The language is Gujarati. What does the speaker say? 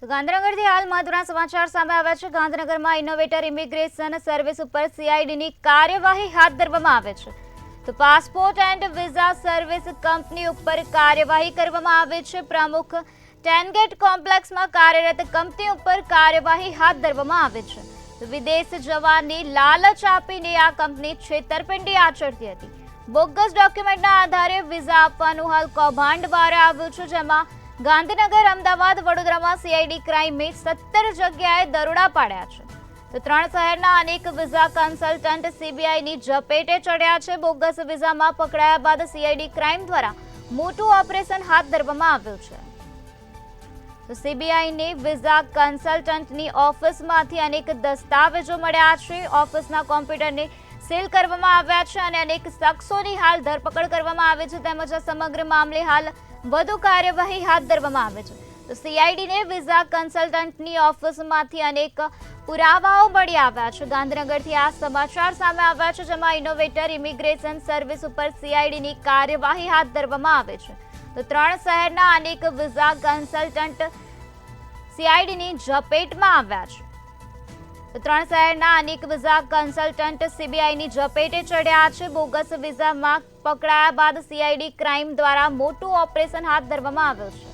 તો ગાંધીનગરથી હાલ મહત્વના સમાચાર સામે આવ્યા છે। ગાંધીનગરમાં ઇનોવેટર ઇમિગ્રેશન સર્વિસ ઉપર સીઆઈડીની કાર્યવાહી હાથ ધરવામાં આવે છે। તો passport and visa service company ઉપર કાર્યવાહી કરવામાં આવે છે। પ્રમુખ ટેનગેટ કોમ્પ્લેક્સમાં કાર્યરત કંપની ઉપર કાર્યવાહી હાથ ધરવામાં આવે છે। તો વિદેશ જવાની લાલચ આપીને આ કંપની છેતરપિંડી આચરતી હતી। બોગસ ડોક્યુમેન્ટના આધારે વિઝા આપવાનું હાલ કૌભાંડ બહાર આવ્યું છે, જેમાં ગાંધીનગર, અમદાવાદ, વડોદરામાં સીઆઈડી ક્રાઇમે 17 જગ્યાએ દરોડા પાડ્યા છે। તો 3 શહેરના અનેક વિઝા કન્સલ્ટન્ટ સીબીઆઈની ઝપેટે ચડ્યા છે। બોગસ વિઝામાં પકડાયા બાદ સીઆઈડી ક્રાઇમ દ્વારા મોટું ઓપરેશન હાથ ધરવામાં આવ્યું છે। તો સીબીઆઈની વિઝા કન્સલ્ટન્ટની ઓફિસમાંથી અનેક દસ્તાવેજો મળ્યા છે। ઓફિસના કોમ્પ્યુટરને સીલ કરવામાં આવ્યા છે અને અનેક શખ્સોની હાલ ધરપકડ કરવામાં આવી છે, તેમજ આ સમગ્ર મામલે હાલ વધુ કાર્યવાહી હાથ ધરવામાં આવે છે। તો સીઆઈડીને વિઝા કન્સલ્ટન્ટની ઓફિસમાંથી અનેક પુરાવાઓ મળી આવ્યા છે। ગાંધીનગરથી આ સમાચાર સામે આવ્યા છે, જેમાં ઇનોવેટર ઇમિગ્રેશન સર્વિસ ઉપર સીઆઈડીની કાર્યવાહી હાથ ધરવામાં આવે છે। તો 3 શહેરના અનેક વિઝા કન્સલ્ટન્ટ સીઆઈડીની ઝપેટમાં આવ્યા છે। તો 3 શહેરના અનેક વિઝા કન્સલ્ટન્ટ સીબીઆઈની ઝપેટે ચડ્યા છે। બોગસ વિઝામાં પકડાયા બાદ સીઆઈડી ક્રાઇમ દ્વારા મોટું ઓપરેશન હાથ ધરવામાં આવ્યું છે।